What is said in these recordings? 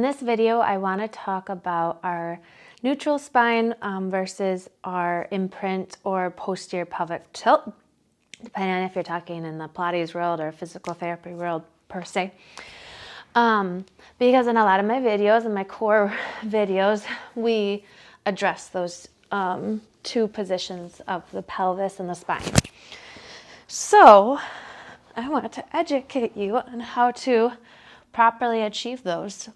this video, I want to talk about our neutral spine versus our imprint or posterior pelvic tilt, depending on if you're talking in the Pilates world or physical therapy world per se. Because in a lot of my videos and my core videos, we address those two positions of the pelvis and the spine. So I want to educate you on how to properly achieve those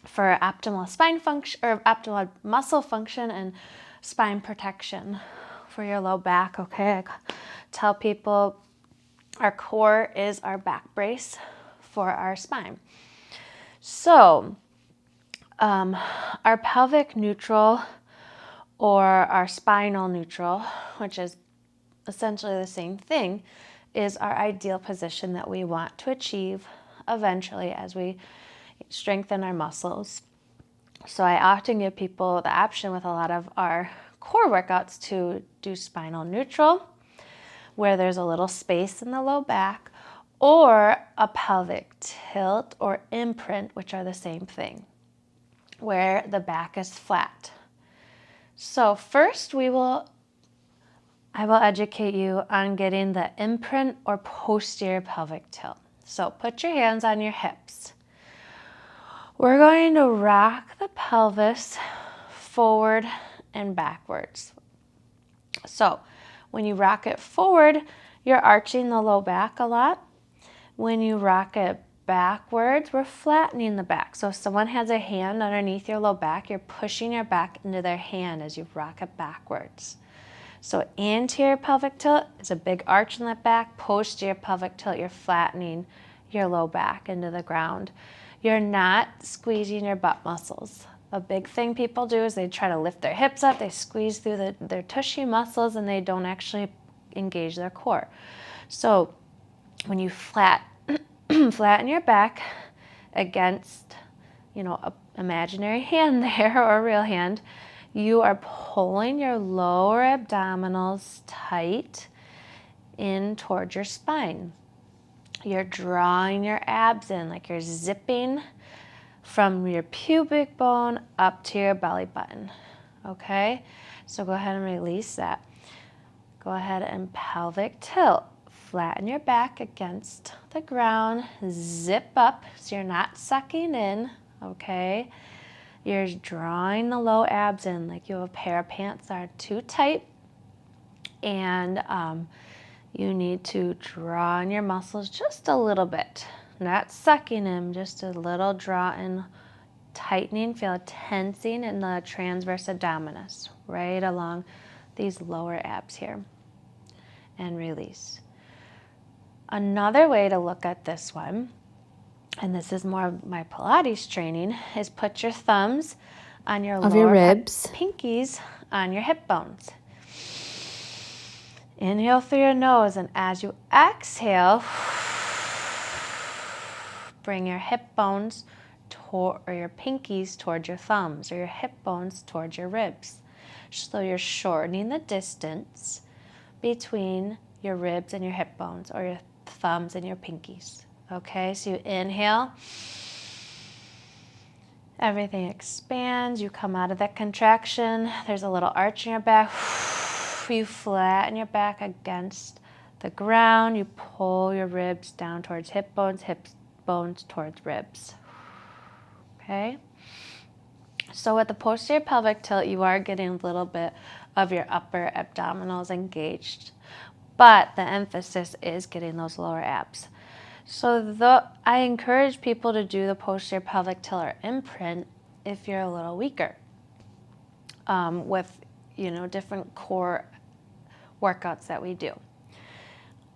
for optimal spine function or optimal muscle function and spine protection for your low back. Okay, I tell people our core is our back brace for our spine. So our pelvic neutral or our spinal neutral, which is essentially the same thing, is our ideal position that we want to achieve eventually as we strengthen our muscles. So I often give people the option with a lot of our core workouts to do spinal neutral, where there's a little space in the low back, or a pelvic tilt or imprint, which are the same thing, where the back is flat. So first I will educate you on getting the imprint or posterior pelvic tilt. So put your hands on your hips. We're going to rock the pelvis forward and backwards. So when you rock it forward, you're arching the low back a lot. When you rock it backwards, we're flattening the back. So if someone has a hand underneath your low back, you're pushing your back into their hand as you rock it backwards. So anterior pelvic tilt is a big arch in the back. Posterior pelvic tilt, you're flattening your low back into the ground. You're not squeezing your butt muscles. A big thing people do is they try to lift their hips up, they squeeze through their tushy muscles, and they don't actually engage their core. So when you flatten your back against, an imaginary hand there or a real hand, you are pulling your lower abdominals tight in towards your spine. You're drawing your abs in, like you're zipping from your pubic bone up to your belly button. Okay? So go ahead and release that. Go ahead and pelvic tilt. Flatten your back against the ground. Zip up so you're not sucking in. Okay? You're drawing the low abs in like you have a pair of pants that are too tight. And you need to draw in your muscles just a little bit. Not sucking in, just a little draw in, tightening, feel a tensing in the transverse abdominis, right along these lower abs here. And release. Another way to look at this one, and this is more of my Pilates training, is put your thumbs on your lower ribs, pinkies on your hip bones. Inhale through your nose, and as you exhale, bring your hip bones or your pinkies towards your thumbs, or your hip bones towards your ribs. So you're shortening the distance between your ribs and your hip bones, or your thumbs and your pinkies. Okay, so you inhale, everything expands, you come out of that contraction, there's a little arch in your back, you flatten your back against the ground, you pull your ribs down towards hip bones towards ribs. Okay, so with the posterior pelvic tilt, you are getting a little bit of your upper abdominals engaged, but the emphasis is getting those lower abs. So I encourage people to do the posterior pelvic tilt or imprint if you're a little weaker with different core workouts that we do.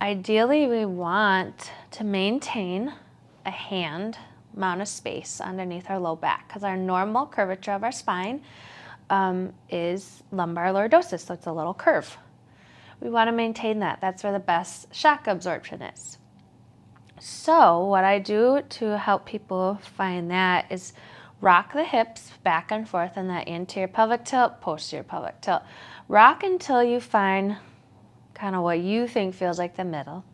Ideally, we want to maintain a hand amount of space underneath our low back, because our normal curvature of our spine is lumbar lordosis, so it's a little curve. We want to maintain that. That's where the best shock absorption is. So what I do to help people find that is rock the hips back and forth in that anterior pelvic tilt, posterior pelvic tilt. Rock until you find kind of what you think feels like the middle.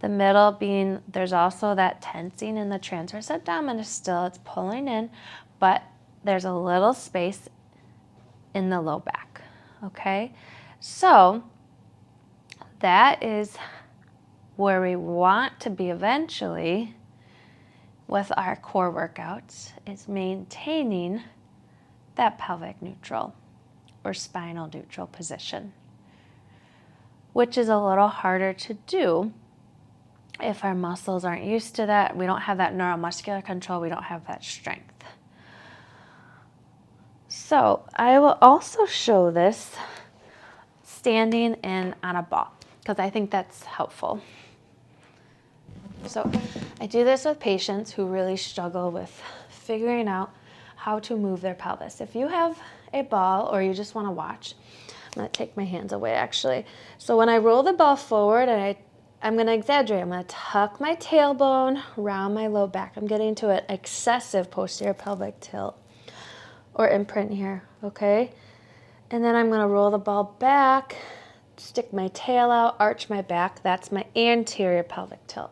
The middle being, there's also that tensing in the transverse abdominis still, it's pulling in, but there's a little space in the low back, okay? So that is where we want to be eventually with our core workouts, is maintaining that pelvic neutral or spinal neutral position, which is a little harder to do if our muscles aren't used to that. We don't have that neuromuscular control, we don't have that strength. So I will also show this standing in on a ball, because I think that's helpful. So I do this with patients who really struggle with figuring out how to move their pelvis. If you have a ball or you just want to watch, I'm going to take my hands away actually. So when I roll the ball forward, and I'm going to exaggerate, I'm going to tuck my tailbone around my low back. I'm getting to an excessive posterior pelvic tilt or imprint here, okay? And then I'm going to roll the ball back, stick my tail out, arch my back. That's my anterior pelvic tilt.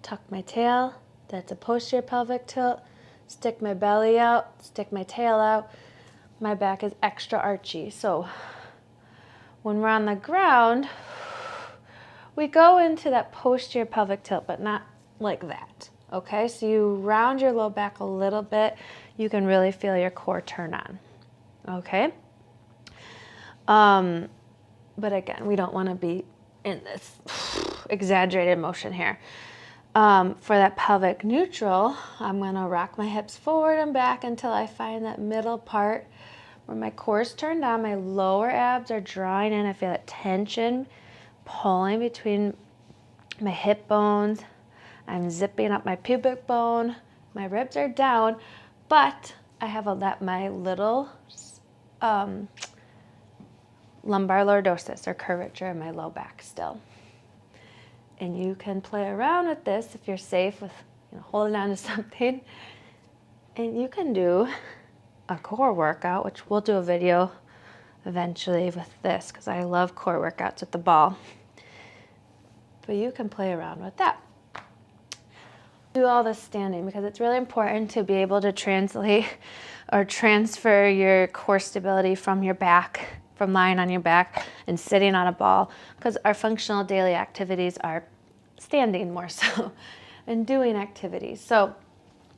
Tuck my tail, that's a posterior pelvic tilt. Stick my belly out, stick my tail out. My back is extra archy. So when we're on the ground, we go into that posterior pelvic tilt, but not like that, okay? So you round your low back a little bit. You can really feel your core turn on, okay? But again, we don't want to be in this exaggerated motion here. For that pelvic neutral, I'm going to rock my hips forward and back until I find that middle part where my core is turned on, my lower abs are drawing in. I feel that tension pulling between my hip bones. I'm zipping up my pubic bone. My ribs are down, but I have my little lumbar lordosis or curvature in my low back still. And you can play around with this if you're safe with holding on to something. And you can do a core workout, which we'll do a video eventually with this because I love core workouts with the ball. But you can play around with that. Do all this standing because it's really important to be able to translate or transfer your core stability from your back, from lying on your back and sitting on a ball, because our functional daily activities are standing more so and doing activities. So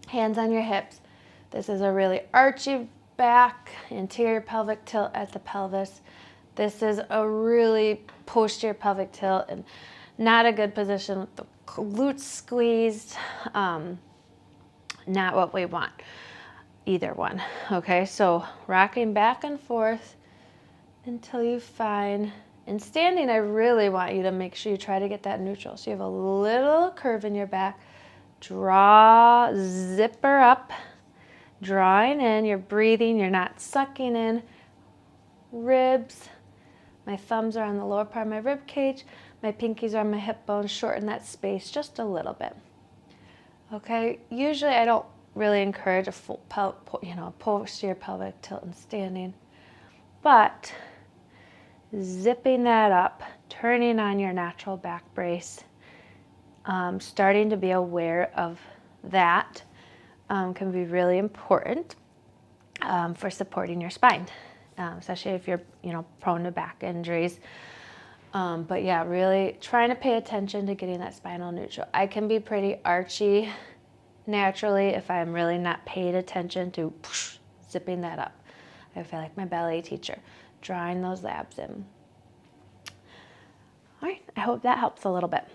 hands on your hips. This is a really archy back, anterior pelvic tilt at the pelvis. This is a really posterior pelvic tilt and not a good position with the glutes squeezed. Not what we want, either one. Okay, so rocking back and forth until you find, and standing, I really want you to make sure you try to get that neutral. So you have a little curve in your back. Draw, zipper up, drawing in, you're breathing, you're not sucking in. Ribs, my thumbs are on the lower part of my rib cage, my pinkies are on my hip bones, shorten that space just a little bit. Okay, usually I don't really encourage a full posterior pelvic tilt and standing, but zipping that up, turning on your natural back brace, starting to be aware of that can be really important for supporting your spine, especially if you're prone to back injuries. But yeah, really trying to pay attention to getting that spinal neutral. I can be pretty archy naturally if I'm really not paying attention to zipping that up. I feel like my ballet teacher, drawing those abs in. All right, I hope that helps a little bit.